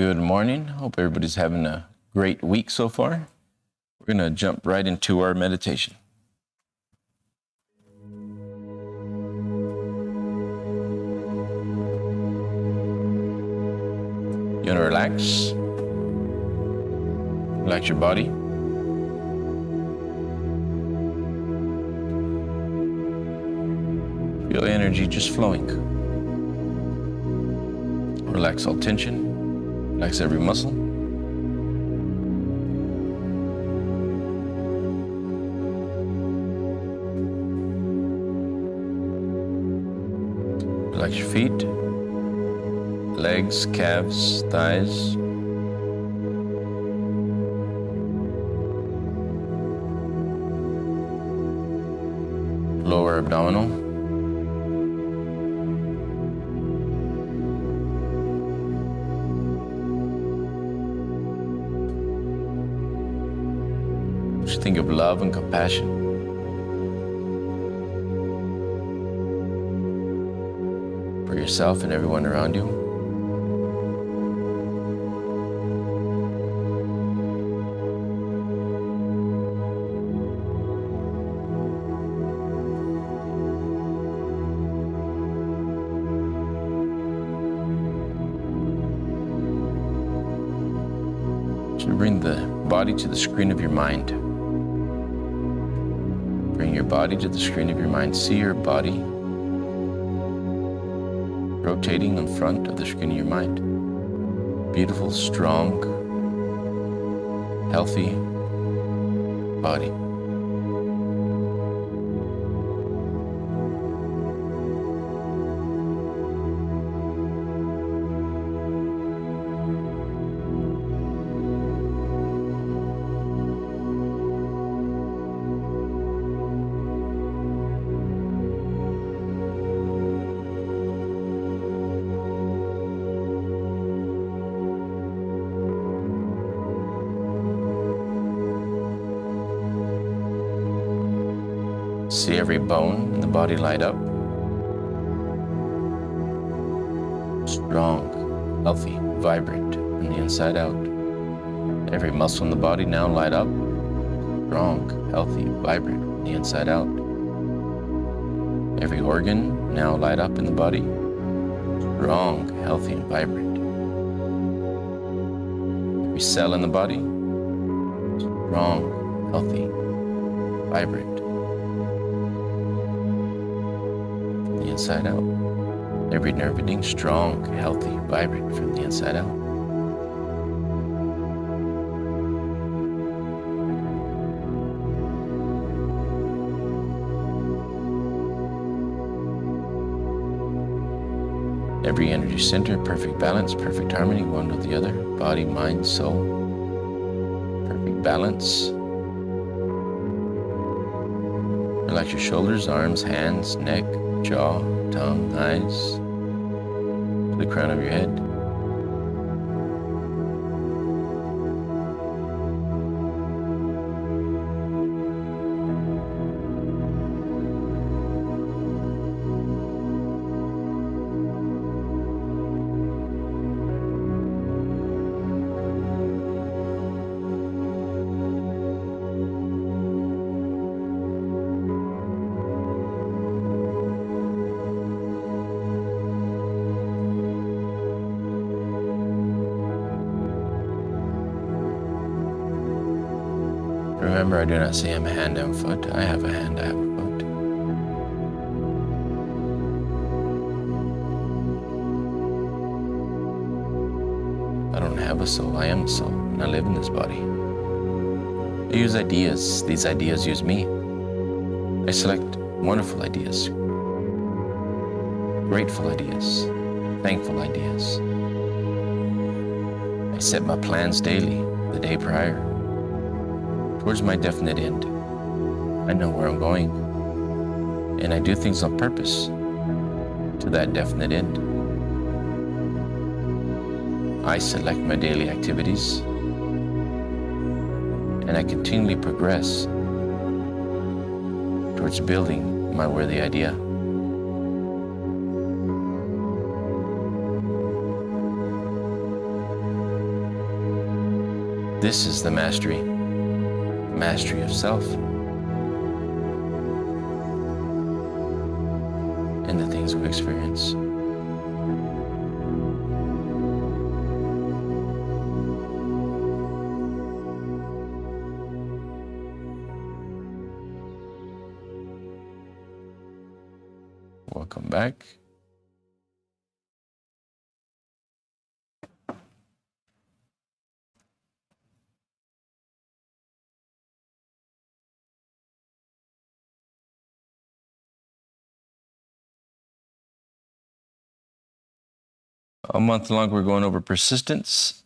Good morning. Hope everybody's having a great week so far. We're going to jump right into our meditation. You want to relax? Relax your body. Feel energy just flowing. Relax all tension. Relax every muscle. Relax your feet, legs, calves, thighs. Lower abdominal. Just think of love and compassion. For yourself and everyone around you. So bring the body to the screen of your mind. Bring your body to the screen of your mind. See your body rotating in front of the screen of your mind. Beautiful, strong, healthy body. See every bone in the body light up. Strong, healthy, vibrant from the inside out. Every muscle in the body now light up. Strong, healthy, vibrant from the inside out. Every organ now light up in the body. Strong, healthy, and vibrant. Every cell in the body. Strong, healthy, vibrant. Inside out. Every nerve ending strong, healthy, vibrant from the inside out. Every energy center, perfect balance, perfect harmony, one with the other. Body, mind, soul. Perfect balance. Relax your shoulders, arms, hands, neck, jaw, tongue, eyes, to the crown of your head. Remember, I do not say I'm a hand, I'm a foot. I have a hand, I have a foot. I don't have a soul, I am the soul, and I live in this body. I use ideas, these ideas use me. I select wonderful ideas, grateful ideas, thankful ideas. I set my plans daily, the day prior, towards my definite end. I know where I'm going, and I do things on purpose to that definite end. I select my daily activities, and I continually progress towards building my worthy idea. This is the mastery of self and the things we experience. Welcome back. All month long, we're going over persistence.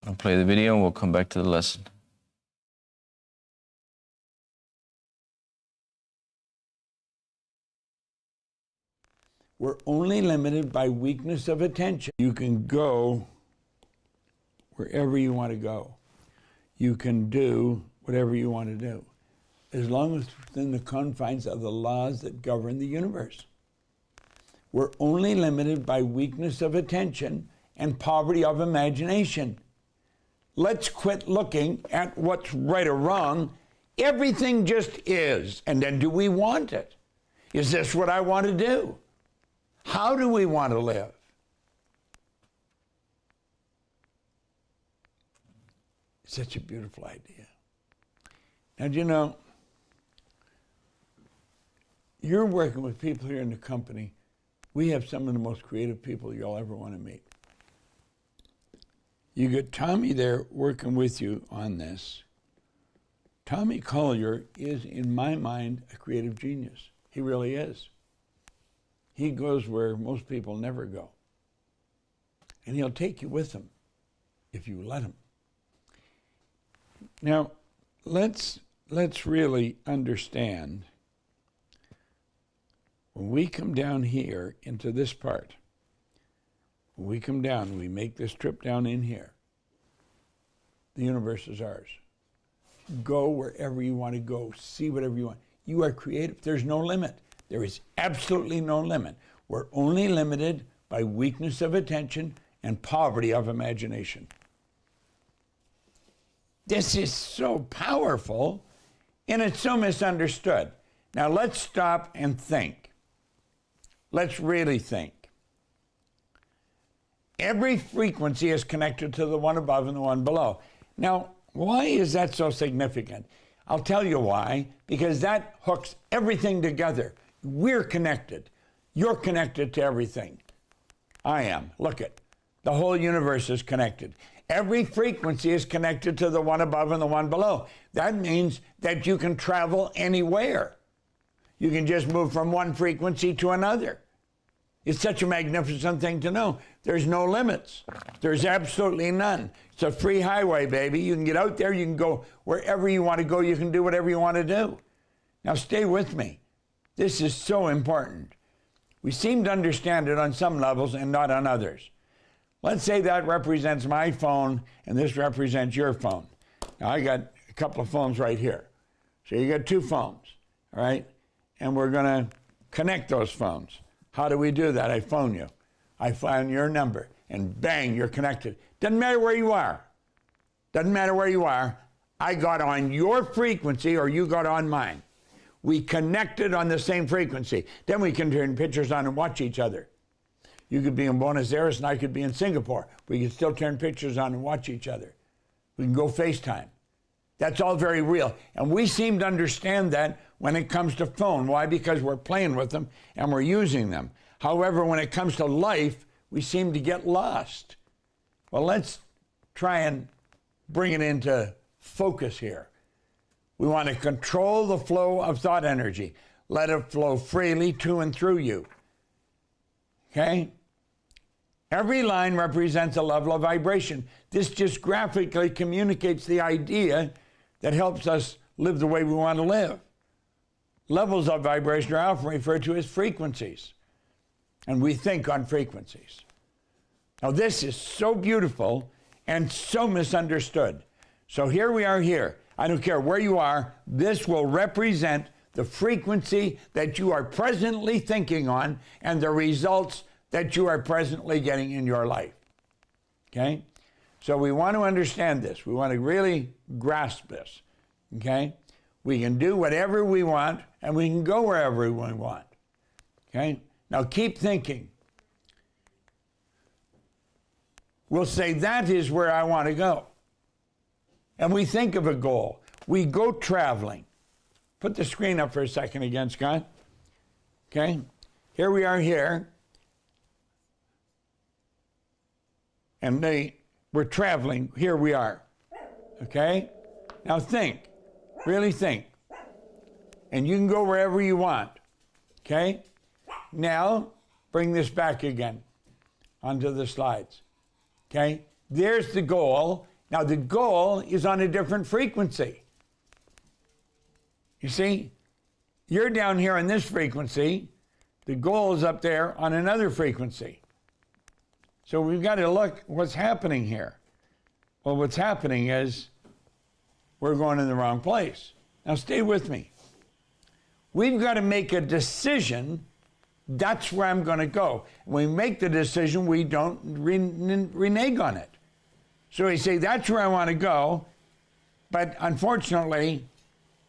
I'll play the video and we'll come back to the lesson. We're only limited by weakness of attention. You can go wherever you want to go. You can do whatever you want to do, as long as it's within the confines of the laws that govern the universe. We're only limited by weakness of attention and poverty of imagination. Let's quit looking at what's right or wrong. Everything just is. And then, do we want it? Is this what I want to do? How do we want to live? It's such a beautiful idea. Now, do you know, you're working with people here in the company. We have some of the most creative people you'll ever want to meet. You get Tommy there working with you on this. Tommy Collier is, in my mind, a creative genius. He really is. He goes where most people never go. And he'll take you with him if you let him. Now, let's really understand, when we come down here into this part, when we come down, we make this trip down in here, the universe is ours. Go wherever you want to go, see whatever you want. You are creative. There's no limit. There is absolutely no limit. We're only limited by weakness of attention and poverty of imagination. This is so powerful, and it's so misunderstood. Now let's stop and think. Let's really think. Every frequency is connected to the one above and the one below. Now, why is that so significant? I'll tell you why. Because that hooks everything together. We're connected. You're connected to everything. I am. Look it. The whole universe is connected. Every frequency is connected to the one above and the one below. That means that you can travel anywhere. You can just move from one frequency to another. It's such a magnificent thing to know. There's no limits. There's absolutely none. It's a free highway, baby. You can get out there. You can go wherever you want to go. You can do whatever you want to do. Now stay with me. This is so important. We seem to understand it on some levels and not on others. Let's say that represents my phone and this represents your phone. Now I got a couple of phones right here. So you got two phones, all right? And we're going to connect those phones. How do we do that? I phone you. I find your number and bang, you're connected. Doesn't matter where you are. Doesn't matter where you are. I got on your frequency or you got on mine. We connected on the same frequency. Then we can turn pictures on and watch each other. You could be in Buenos Aires and I could be in Singapore. We can still turn pictures on and watch each other. We can go FaceTime. That's all very real. And we seem to understand that when it comes to phone. Why? Because we're playing with them and we're using them. However, when it comes to life, we seem to get lost. Well, let's try and bring it into focus here. We want to control the flow of thought energy. Let it flow freely to and through you. Okay? Every line represents a level of vibration. This just graphically communicates the idea that helps us live the way we want to live. Levels of vibration are often referred to as frequencies. And we think on frequencies. Now, this is so beautiful and so misunderstood. So here we are here. I don't care where you are. This will represent the frequency that you are presently thinking on and the results that you are presently getting in your life. Okay? So we want to understand this. We want to really grasp this. Okay? We can do whatever we want and we can go wherever we want. Okay? Now keep thinking. We'll say, that is where I want to go. And we think of a goal. We go traveling. Put the screen up for a second again, Scott. Okay? Here we are here. And we're traveling. Here we are. Okay? Now think. Really think. And you can go wherever you want. Okay? Now, bring this back again onto the slides. Okay? There's the goal. Now, the goal is on a different frequency. You see? You're down here on this frequency. The goal is up there on another frequency. So we've got to look what's happening here. Well, what's happening is we're going in the wrong place. Now, stay with me. We've got to make a decision. That's where I'm going to go. When we make the decision, we don't renege on it. So we say, that's where I want to go, but unfortunately,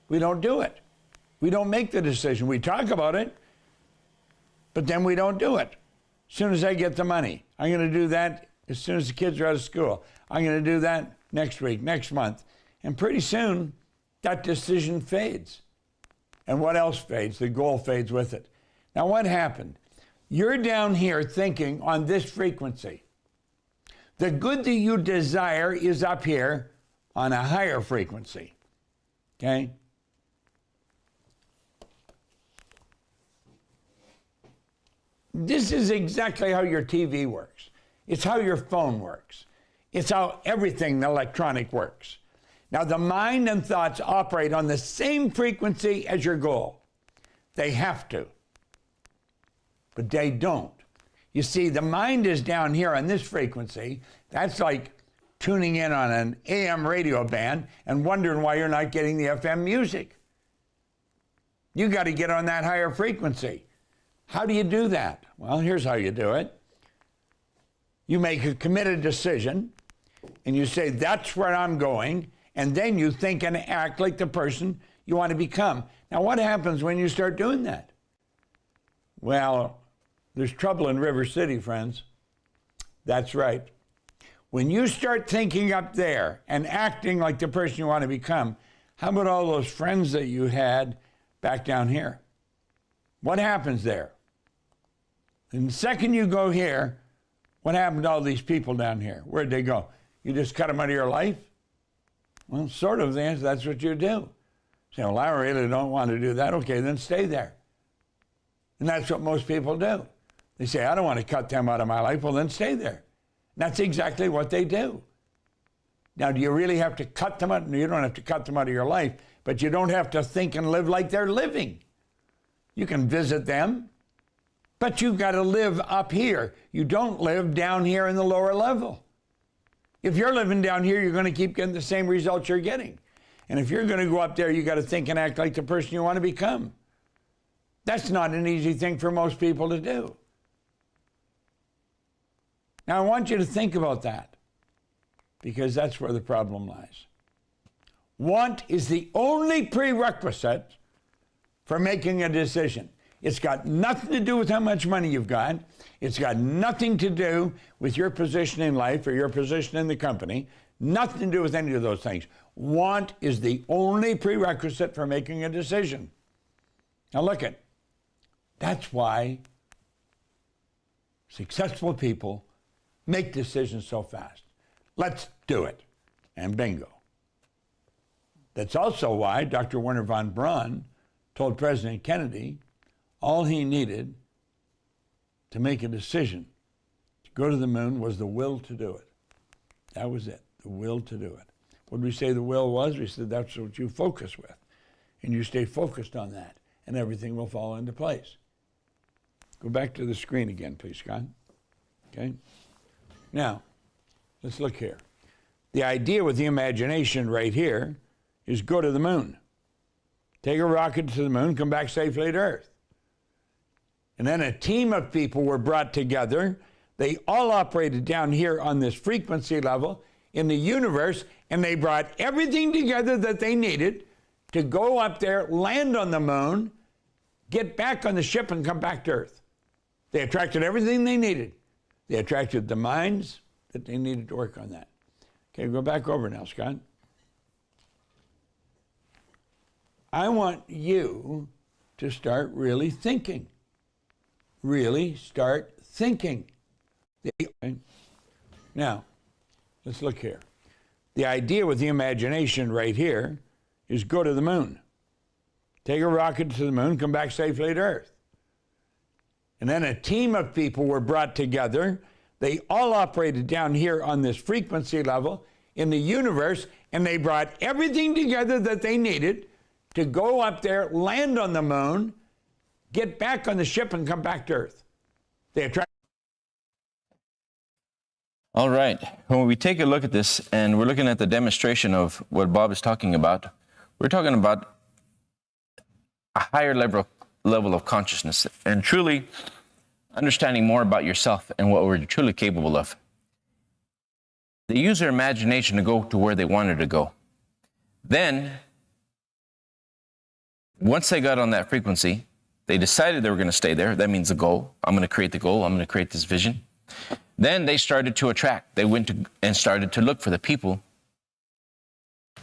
we don't do it. We don't make the decision. We talk about it, but then we don't do it. As soon as I get the money, I'm going to do that as soon as the kids are out of school. I'm going to do that next week, next month. And pretty soon, that decision fades. And what else fades? The goal fades with it. Now, what happened? You're down here thinking on this frequency. The good that you desire is up here on a higher frequency. Okay? This is exactly how your TV works. It's how your phone works. It's how everything electronic works. Now, the mind and thoughts operate on the same frequency as your goal. They have to. But they don't. You see, the mind is down here on this frequency. That's like tuning in on an AM radio band and wondering why you're not getting the FM music. You got to get on that higher frequency. How do you do that? Well, here's how you do it. You make a committed decision, and you say, that's where I'm going, and then you think and act like the person you want to become. Now, what happens when you start doing that? Well, there's trouble in River City, friends. That's right. When you start thinking up there and acting like the person you want to become, how about all those friends that you had back down here? What happens there? And the second you go here, what happened to all these people down here? Where'd they go? You just cut them out of your life? Well, sort of, the answer, that's what you do. Say, well, I really don't want to do that. Okay, then stay there. And that's what most people do. They say, I don't want to cut them out of my life. Well, then stay there. And that's exactly what they do. Now, do you really have to cut them out? No, you don't have to cut them out of your life, but you don't have to think and live like they're living. You can visit them, but you've got to live up here. You don't live down here in the lower level. If you're living down here, you're going to keep getting the same results you're getting. And if you're going to go up there, you got to think and act like the person you want to become. That's not an easy thing for most people to do. Now, I want you to think about that, because that's where the problem lies. Want is the only prerequisite for making a decision. It's got nothing to do with how much money you've got. It's got nothing to do with your position in life or your position in the company. Nothing to do with any of those things. Want is the only prerequisite for making a decision. Now look at, that's why successful people make decisions so fast. Let's do it. And bingo. That's also why Dr. Wernher von Braun told President Kennedy all he needed to make a decision to go to the moon was the will to do it. That was it, the will to do it. What did we say the will was? We said that's what you focus with. And you stay focused on that, and everything will fall into place. Go back to the screen again, please, Scott. Okay? Now, let's look here. The idea with the imagination right here is go to the moon. Take a rocket to the moon, come back safely to Earth. And then a team of people were brought together. They all operated down here on this frequency level in the universe, and they brought everything together that they needed to go up there, land on the moon, get back on the ship, and come back to Earth. They attracted everything they needed. They attracted the minds that they needed to work on that. Okay, go back over now, Scott. I want you to start really thinking. Really start thinking. Now, let's look here. The idea with the imagination right here is go to the moon. Take a rocket to the moon, come back safely to Earth. And then a team of people were brought together. They all operated down here on this frequency level in the universe, and they brought everything together that they needed to go up there, land on the moon, get back on the ship, and come back to Earth. They attract. All right. When we take a look at this and we're looking at the demonstration of what Bob is talking about, we're talking about a higher level of consciousness and truly understanding more about yourself and what we're truly capable of. They use their imagination to go to where they wanted to go. Then, once they got on that frequency, they decided they were going to stay there. That means the goal. I'm going to create the goal. I'm going to create this vision. Then they started to attract. They went to and started to look for the people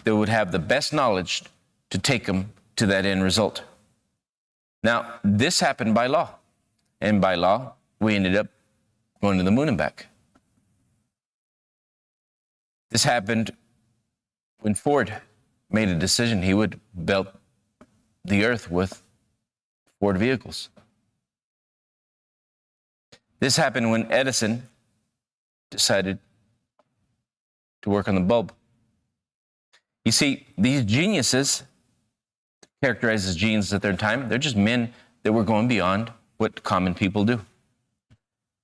that would have the best knowledge to take them to that end result. Now, this happened by law. And by law, we ended up going to the moon and back. This happened when Ford made a decision he would belt the earth with Ford vehicles. This happened when Edison decided to work on the bulb. You see, these geniuses, characterized as geniuses at their time, they're just men that were going beyond what common people do.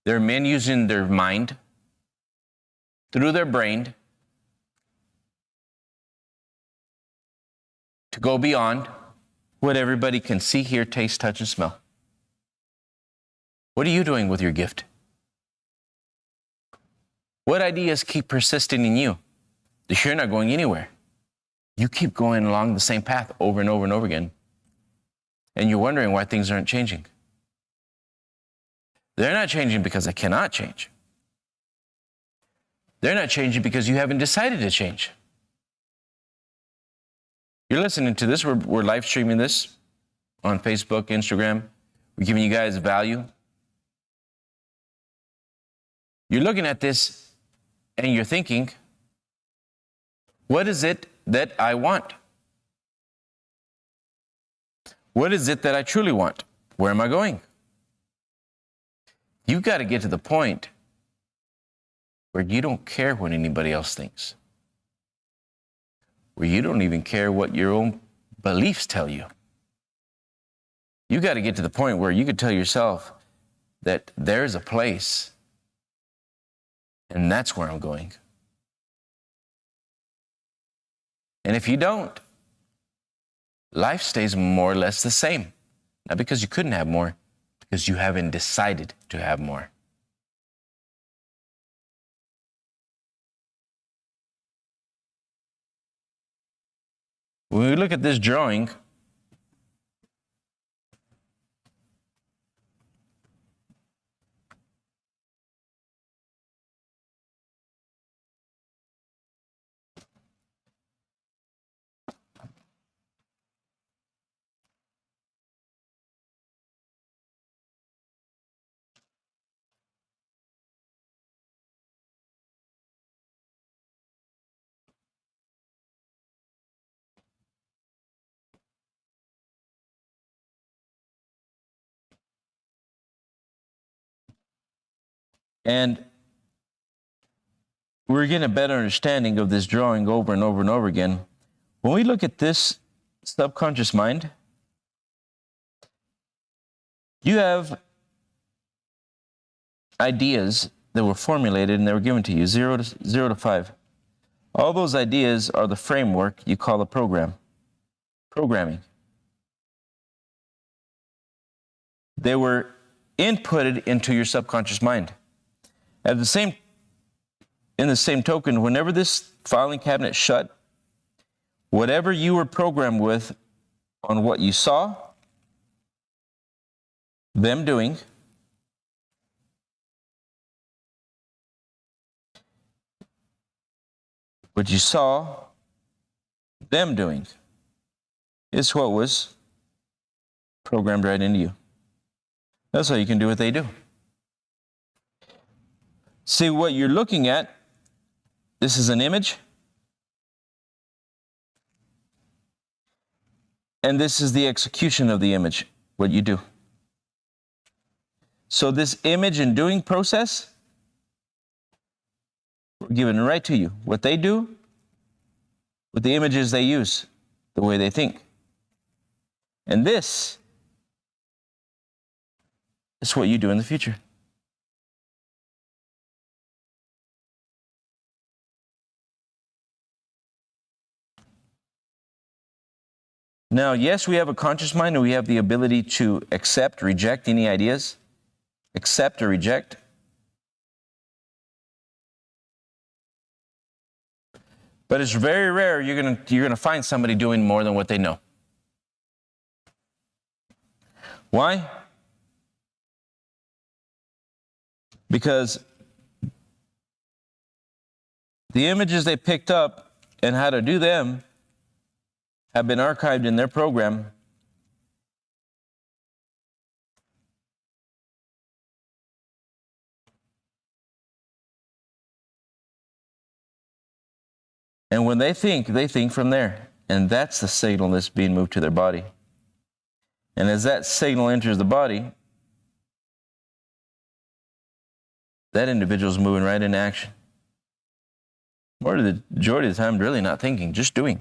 They're men using their mind, through their brain, to go beyond what everybody can see, hear, taste, touch, and smell. What are you doing with your gift? What ideas keep persisting in you? That you're not going anywhere. You keep going along the same path over and over and over again. And you're wondering why things aren't changing. They're not changing because I cannot change. They're not changing because you haven't decided to change. You're listening to this. We're live streaming this on Facebook, Instagram. We're giving you guys value. You're looking at this and you're thinking, what is it that I want? What is it that I truly want? Where am I going? You've got to get to the point where you don't care what anybody else thinks. Where you don't even care what your own beliefs tell you. You got to get to the point where you could tell yourself that there's a place and that's where I'm going. And if you don't, life stays more or less the same. Not because you couldn't have more, because you haven't decided to have more. When we look at this drawing, and we're getting a better understanding of this drawing over and over and over again. When we look at this subconscious mind, you have ideas that were formulated and they were given to you, 0 to 5. All those ideas are the framework you call a program. Programming. They were inputted into your subconscious mind. In the same token, whenever this filing cabinet shut, whatever you were programmed with on what you saw them doing, what you saw them doing, is what was programmed right into you. That's how you can do what they do. See, what you're looking at, this is an image, and this is the execution of the image, what you do. So this image and doing process, we're given right to you. What they do with the images they use, the way they think. And this is what you do in the future. Now, yes, we have a conscious mind and we have the ability to accept, reject any ideas. Accept or reject. But it's very rare you're gonna find somebody doing more than what they know. Why? Because the images they picked up and how to do them have been archived in their program. And when they think from there. And that's the signal that's being moved to their body. And as that signal enters the body, that individual is moving right into action. More of the majority of the time, really not thinking, just doing.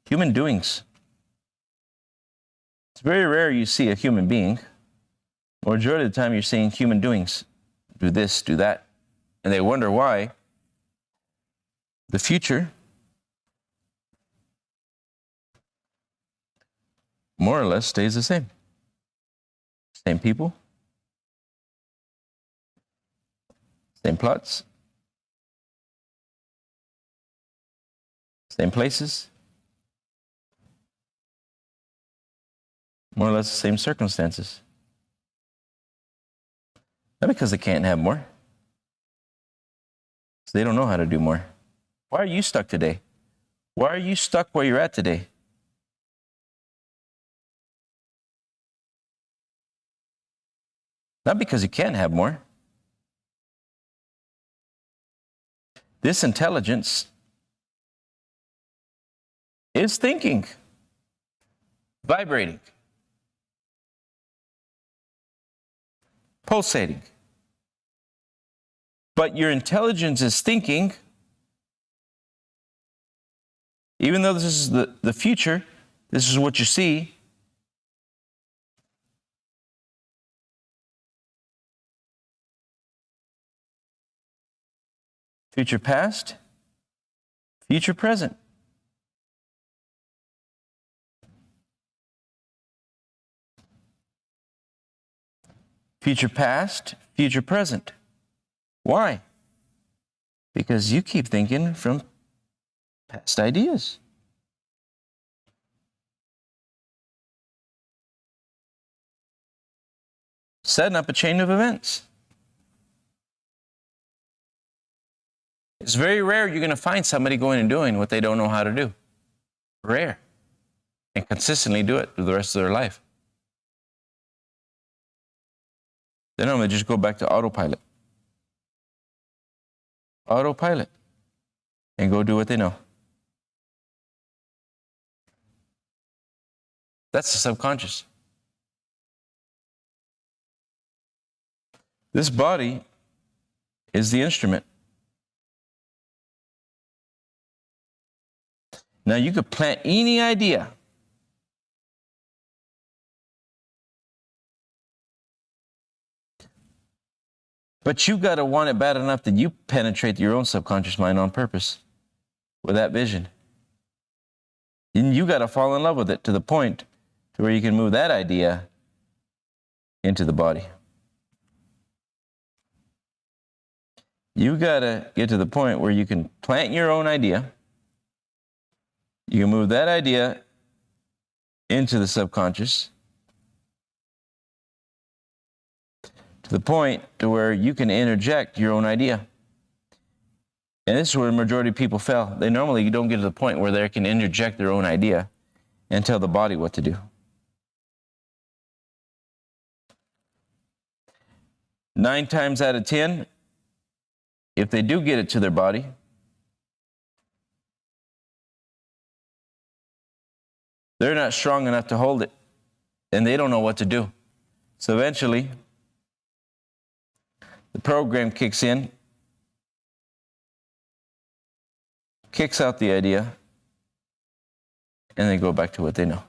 Human doings. It's very rare you see a human being. Majority of the time, you're seeing human doings. Do this, do that. And they wonder why the future more or less stays the same. Same people, same plots, same places, more or less the same circumstances. Not because they can't have more. So they don't know how to do more. Why are you stuck today? Why are you stuck where you're at today? Not because you can't have more. This intelligence is thinking, vibrating, pulsating. But your intelligence is thinking, even though this is the future, this is what you see. Future past, future present. Future past, future present. Why? Because you keep thinking from past ideas. Setting up a chain of events. It's very rare you're going to find somebody going and doing what they don't know how to do. Rare. And consistently do it through the rest of their life. They normally just go back to autopilot. Autopilot. And go do what they know. That's the subconscious. This body is the instrument. Now you could plant any idea. But you got to want it bad enough that you penetrate your own subconscious mind on purpose with that vision. And you got to fall in love with it to the point to where you can move that idea into the body. You got to get to the point where you can plant your own idea. You can move that idea into the subconscious to the point to where you can interject your own idea. And this is where the majority of people fail. They normally don't get to the point where they can interject their own idea and tell the body what to do. Nine times out of 10, if they do get it to their body, they're not strong enough to hold it, and they don't know what to do. So eventually, the program kicks in, kicks out the idea, and they go back to what they know.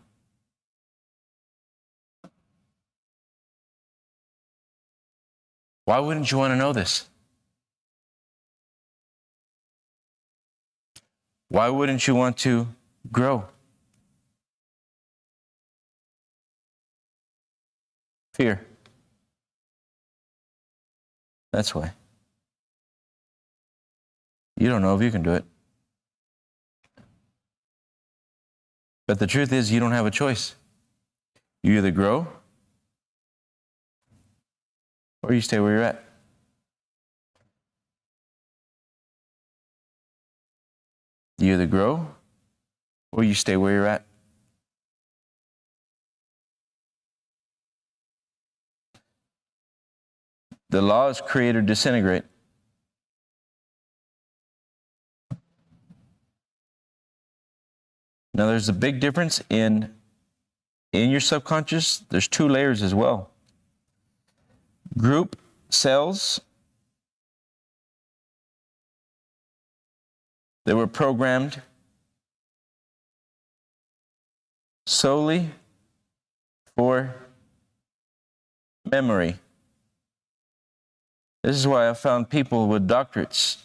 Why wouldn't you want to know this? Why wouldn't you want to grow? Fear. That's why. You don't know if you can do it. But the truth is, you don't have a choice. You either grow or you stay where you're at. You either grow or you stay where you're at. The law is create or disintegrate. Now there's a big difference in your subconscious. There's two layers as well. Group cells that were programmed solely for memory. This is why I found people with doctorates,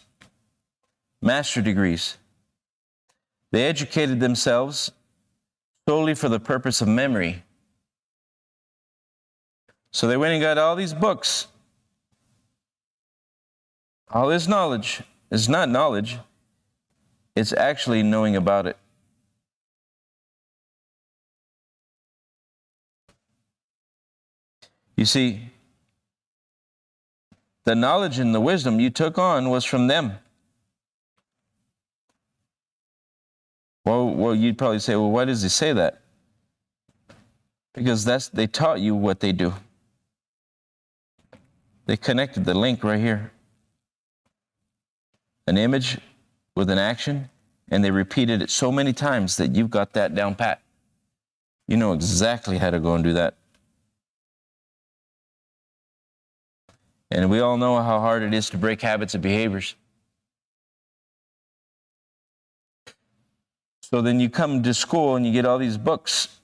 master degrees. They educated themselves solely for the purpose of memory. So they went and got all these books. All this knowledge is not knowledge. It's actually knowing about it. You see, the knowledge and the wisdom you took on was from them. Well, you'd probably say, well, why does he say that? Because they taught you what they do. They connected the link right here. An image with an action, and they repeated it so many times that you've got that down pat. You know exactly how to go and do that. And we all know how hard it is to break habits and behaviors. So then you come to school and you get all these books.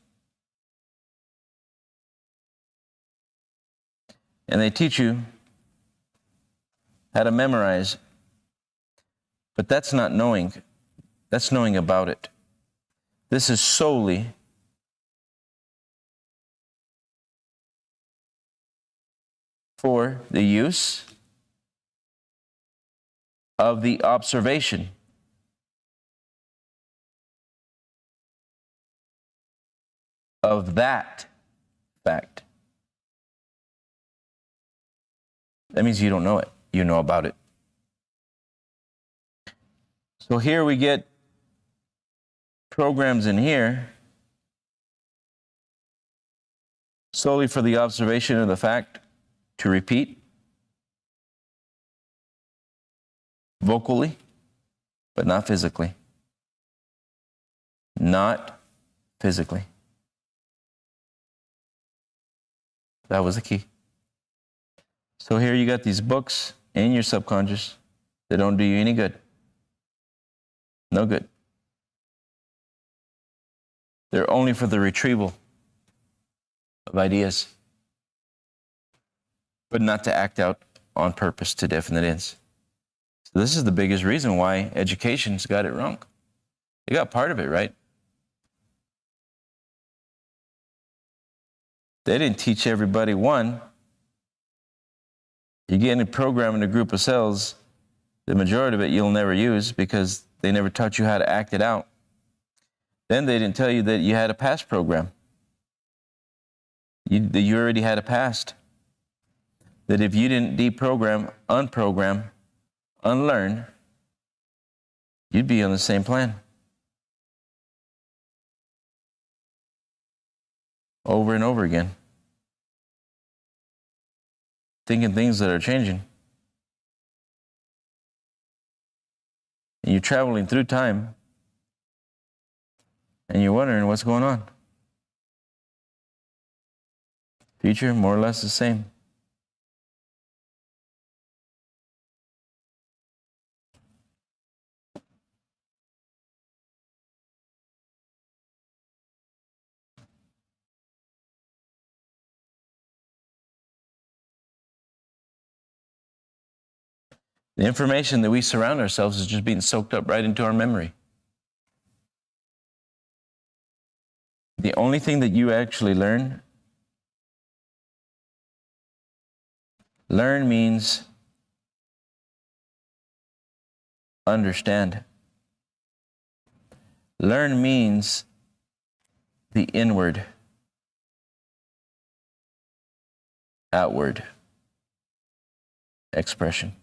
And they teach you how to memorize. But that's not knowing. That's knowing about it. This is solely for the use of the observation of that fact. That means you don't know it. You know about it. So here we get programs in here solely for the observation of the fact to repeat vocally, but not physically. Not physically. That was the key. So here you got these books in your subconscious that don't do you any good. No good. They're only for the retrieval of ideas, but not to act out on purpose to definite ends. So this is the biggest reason why education's got it wrong. They got part of it right. They didn't teach everybody. One, you get a program in a group of cells, the majority of it you'll never use because they never taught you how to act it out. Then they didn't tell you that you had a past program. You already had a past. That if you didn't deprogram, unprogram, unlearn, you'd be on the same plan. Over and over again. Thinking things that are changing. And you're traveling through time and you're wondering what's going on. Future, more or less the same. The information that we surround ourselves is just being soaked up right into our memory. The only thing that you actually learn means understand. Learn means the inward, outward expression.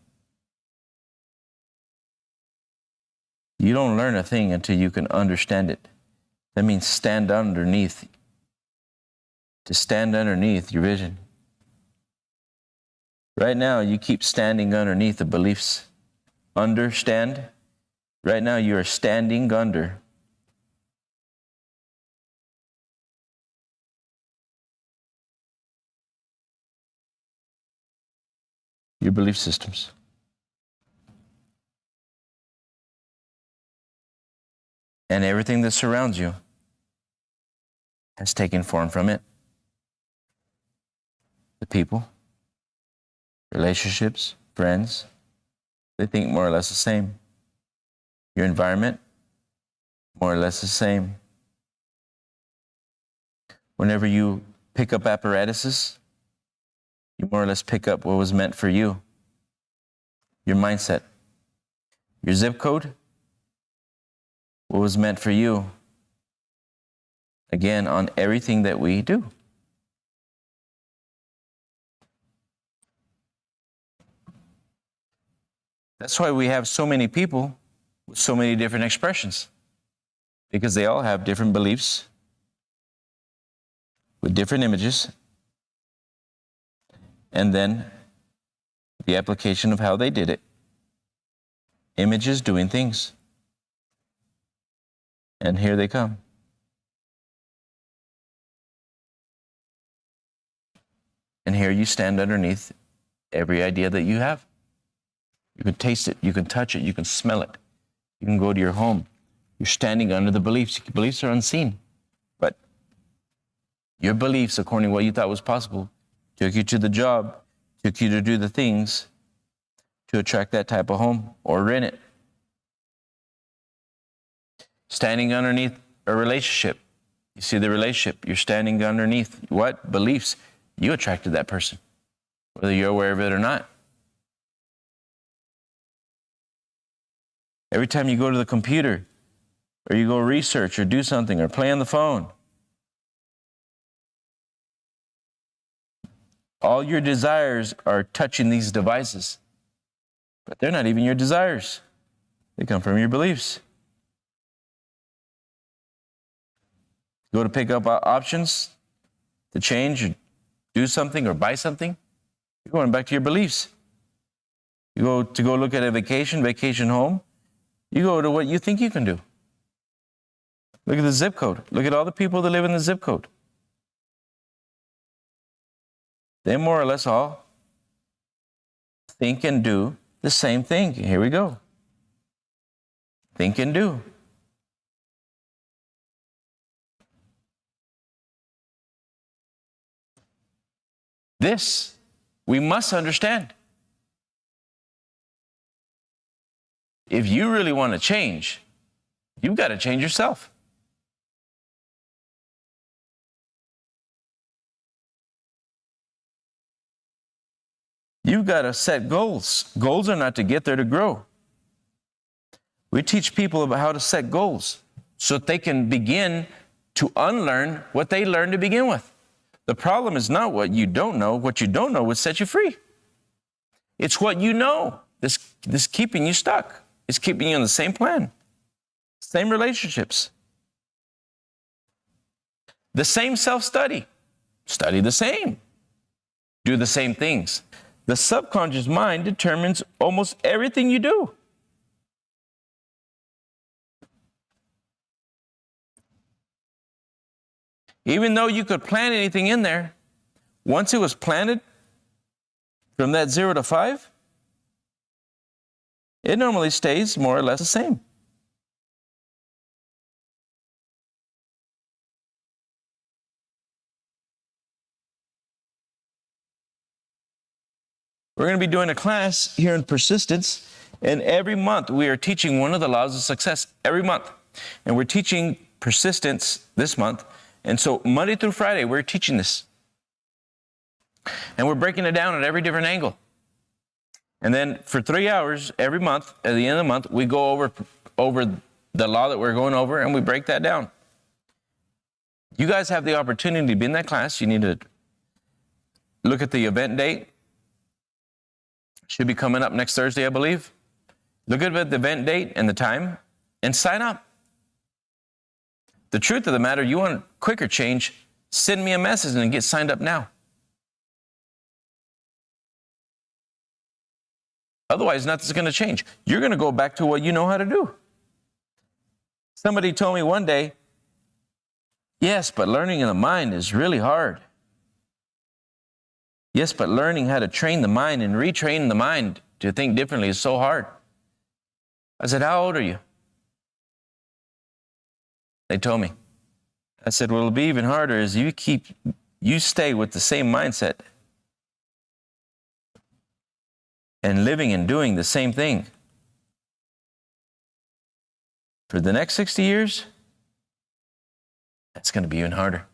You don't learn a thing until you can understand it. That means stand underneath. To stand underneath your vision. Right now, you keep standing underneath the beliefs. Understand? Right now, you are standing under. Your belief systems. And everything that surrounds you has taken form from it. The people, relationships, friends, they think more or less the same. Your environment, more or less the same. Whenever you pick up apparatuses, you more or less pick up what was meant for you. Your mindset. Your zip code, what was meant for you. Again, on everything that we do. That's why we have so many people with so many different expressions. Because they all have different beliefs with different images. And then the application of how they did it. Images doing things. And here they come. And here you stand underneath every idea that you have. You can taste it, you can touch it, you can smell it. You can go to your home. You're standing under the beliefs. Beliefs are unseen. But your beliefs, according to what you thought was possible, took you to the job, took you to do the things to attract that type of home or rent it. Standing underneath a relationship. You see the relationship. You're standing underneath what? Beliefs. You attracted that person, whether you're aware of it or not. Every time you go to the computer, or you go research or do something or play on the phone, all your desires are touching these devices. But they're not even your desires. They come from your beliefs. Go to pick up options to change or do something or buy something. You're going back to your beliefs. You go to go look at a vacation home. You go to what you think you can do. Look at the zip code. Look at all the people that live in the zip code. They more or less all think and do the same thing. Here we go. Think and do. This we must understand. If you really want to change, you've got to change yourself. You've got to set goals. Goals are not to get there, to grow. We teach people about how to set goals so that they can begin to unlearn what they learned to begin with. The problem is not what you don't know. What you don't know would set you free. It's what you know that's keeping you stuck. It's keeping you on the same plan, same relationships, the same self-study. Study the same. Do the same things. The subconscious mind determines almost everything you do. Even though you could plant anything in there, once it was planted from that 0 to 5, it normally stays more or less the same. We're going to be doing a class here in persistence, and every month we are teaching one of the laws of success every month. And we're teaching persistence this month. And so Monday through Friday, we're teaching this. And we're breaking it down at every different angle. And then for 3 hours every month, at the end of the month, we go over the law that we're going over, and we break that down. You guys have the opportunity to be in that class. You need to look at the event date. Should be coming up next Thursday, I believe. Look at the event date and the time and sign up. The truth of the matter, you want quicker change, send me a message and get signed up now. Otherwise, nothing's going to change. You're going to go back to what you know how to do. Somebody told me one day, yes, but learning in the mind is really hard. Yes, but learning how to train the mind and retrain the mind to think differently is so hard. I said, how old are you? They told me. I said, well, it'll be even harder as you stay with the same mindset and living and doing the same thing for the next 60 years. That's going to be even harder.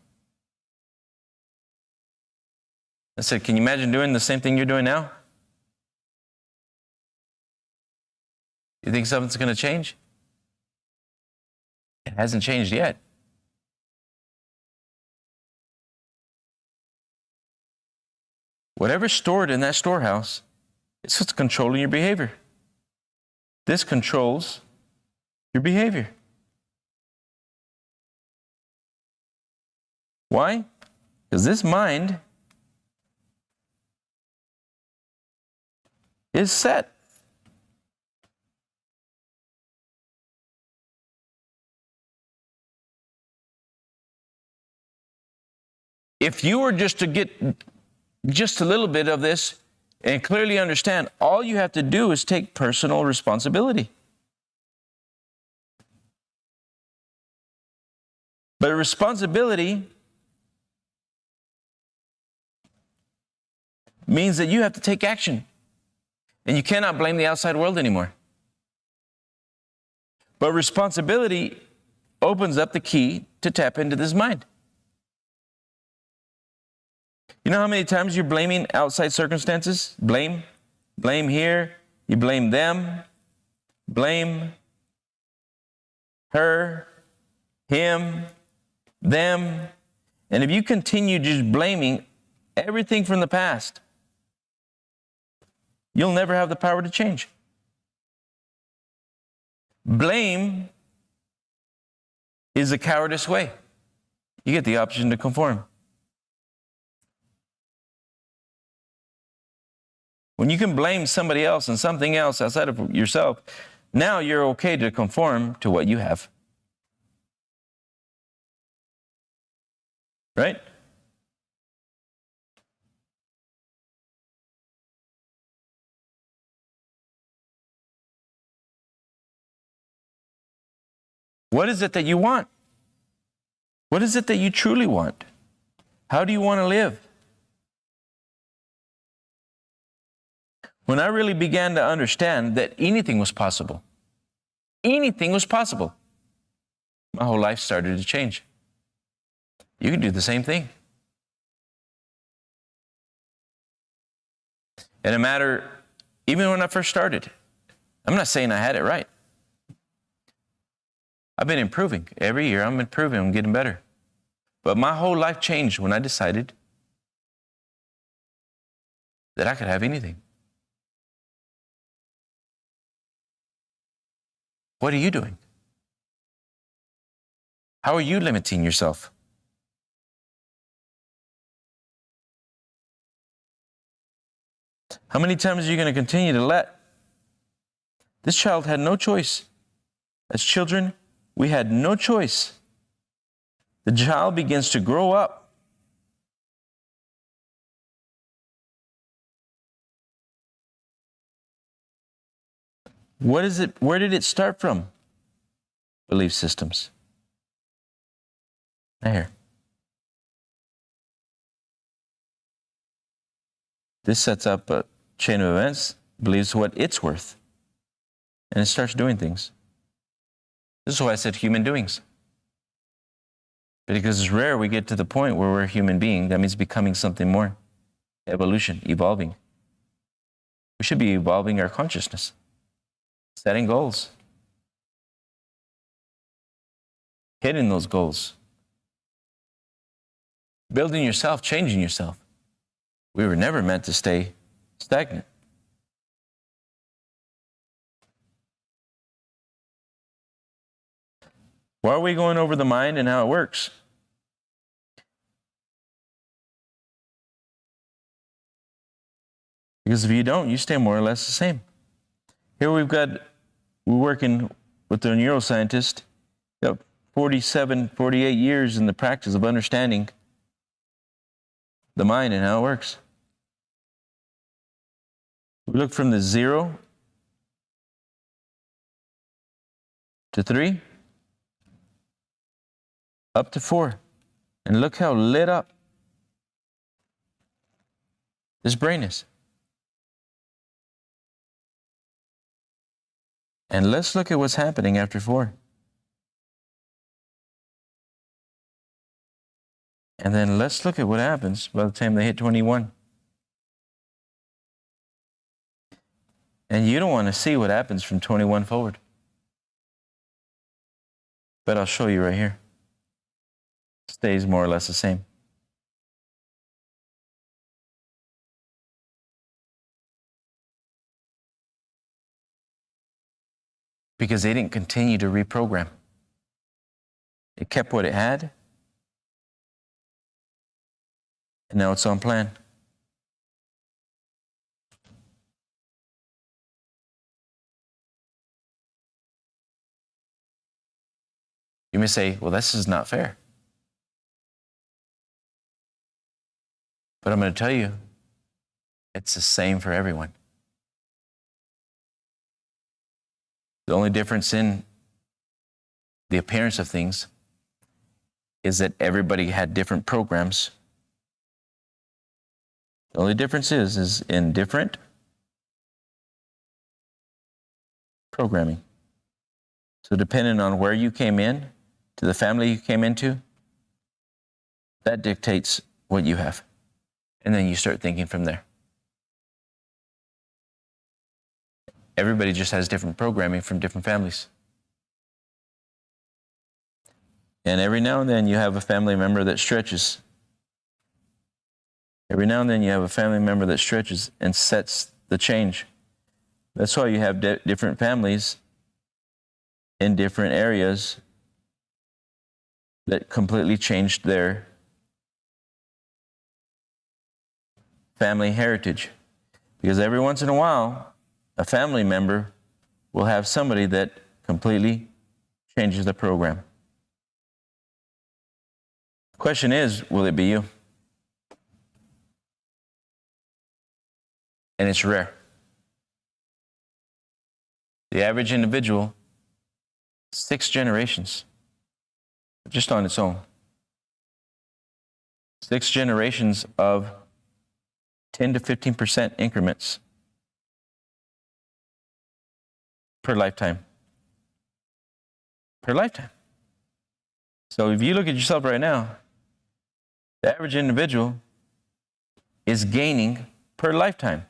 I said, can you imagine doing the same thing you're doing now? You think something's going to change? It hasn't changed yet. Whatever's stored in that storehouse, it's what's controlling your behavior. This controls your behavior. Why? Because this mind is set. If you were just to get just a little bit of this and clearly understand, all you have to do is take personal responsibility. But responsibility means that you have to take action. And you cannot blame the outside world anymore. But responsibility opens up the key to tap into this mind. You know how many times you're blaming outside circumstances? Blame here, you blame them, blame her, him, them. And if you continue just blaming everything from the past, you'll never have the power to change. Blame is a cowardice way. You get the option to conform. When you can blame somebody else and something else outside of yourself, now you're okay to conform to what you have. Right? What is it that you want? What is it that you truly want? How do you want to live? When I really began to understand that anything was possible, anything was possible, my whole life started to change. You can do the same thing. And no matter, even when I first started, I'm not saying I had it right. I've been improving. Every year I'm improving, I'm getting better. But my whole life changed when I decided that I could have anything. What are you doing? How are you limiting yourself? How many times are you going to continue to let? This child had no choice. As children, we had no choice. The child begins to grow up. What is it? Where did it start from? Belief systems. Right here. This sets up a chain of events, believes what it's worth, and it starts doing things. This is why I said human doings. Because it's rare we get to the point where we're a human being. That means becoming something more. Evolution, evolving. We should be evolving our consciousness, setting goals, hitting those goals, building yourself, changing yourself. We were never meant to stay stagnant. Why are we going over the mind and how it works? Because if you don't, you stay more or less the same. Here we're working with the neuroscientist, got 47, 48 years in the practice of understanding the mind and how it works. We look from the 0 to 3, up to 4. And look how lit up this brain is. And let's look at what's happening after 4. And then let's look at what happens by the time they hit 21. And you don't want to see what happens from 21 forward. But I'll show you right here. Stays more or less the same. Because they didn't continue to reprogram. It kept what it had, and now it's on plan. You may say, well, this is not fair. But I'm going to tell you, it's the same for everyone. The only difference in the appearance of things is that everybody had different programs. The only difference is in different programming. So depending on where you came in, to the family you came into, that dictates what you have. And then you start thinking from there. Everybody just has different programming from different families. And every now and then you have a family member that stretches. Every now and then you have a family member that stretches and sets the change. That's why you have different families in different areas that completely changed their family heritage. Because every once in a while, a family member will have somebody that completely changes the program. The question is, will it be you? And it's rare. The average individual, 6 generations, just on its own. 6 generations of 10 to 15% increments per lifetime. per lifetime. So if you look at yourself right now, the average individual is gaining per lifetime.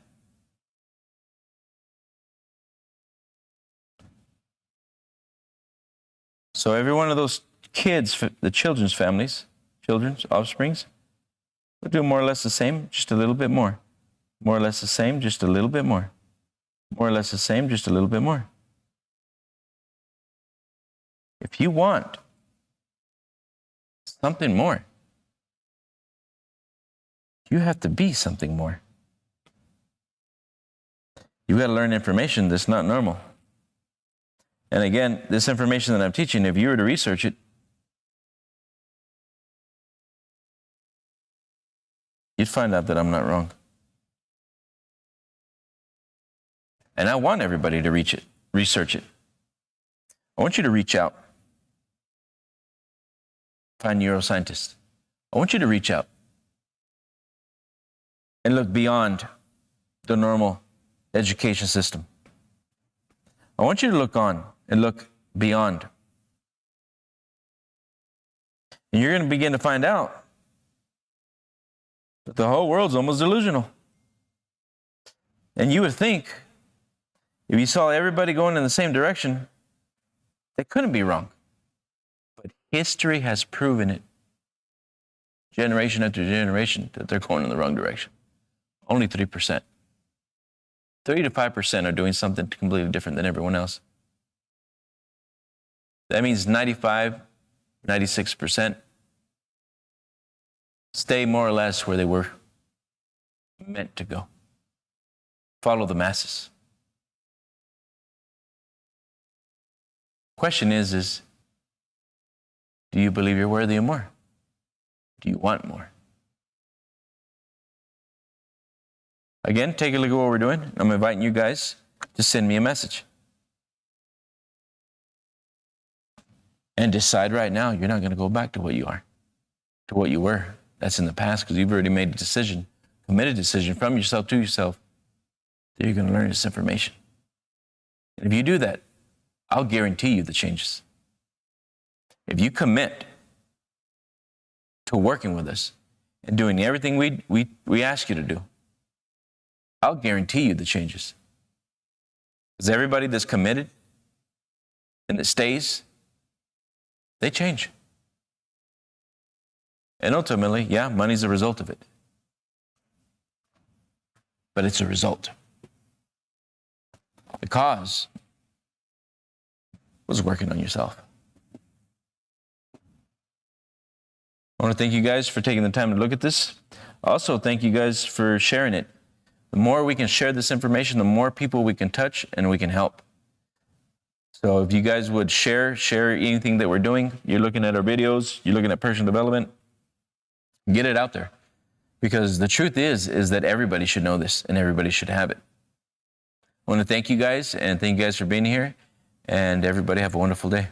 So every one of those kids, the children's families, children's offsprings, will do more or less the same, just a little bit more. More or less the same, just a little bit more. More or less the same, just a little bit more. If you want something more, you have to be something more. You got to learn information that's not normal. And again, this information that I'm teaching, if you were to research it, you'd find out that I'm not wrong. And I want everybody to research it. I want you to reach out. Find neuroscientists. I want you to reach out and look beyond the normal education system. I want you to look on and look beyond. And you're going to begin to find out that the whole world's almost delusional. And you would think, if you saw everybody going in the same direction, they couldn't be wrong. But history has proven it, generation after generation, that they're going in the wrong direction. Only 3%. 3 to 5% are doing something completely different than everyone else. That means 95, 96% stay more or less where they were meant to go. Follow the masses. Question is, do you believe you're worthy of more? Do you want more? Again, take a look at what we're doing. I'm inviting you guys to send me a message. And decide right now you're not going to go back to what you are, to what you were. That's in the past, because you've already made a decision, committed decision from yourself to yourself that you're going to learn this information. And if you do that, I'll guarantee you the changes. If you commit to working with us and doing everything we ask you to do, I'll guarantee you the changes. Because everybody that's committed and that stays, they change. And ultimately, yeah, money's a result of it. But it's a result. The cause was working on yourself. I want to thank you guys for taking the time to look at this. Also, thank you guys for sharing it. The more we can share this information, the more people we can touch and we can help. So if you guys would share anything that we're doing, you're looking at our videos, you're looking at personal development, get it out there. Because the truth is that everybody should know this and everybody should have it. I want to thank you guys and thank you guys for being here, and everybody have a wonderful day.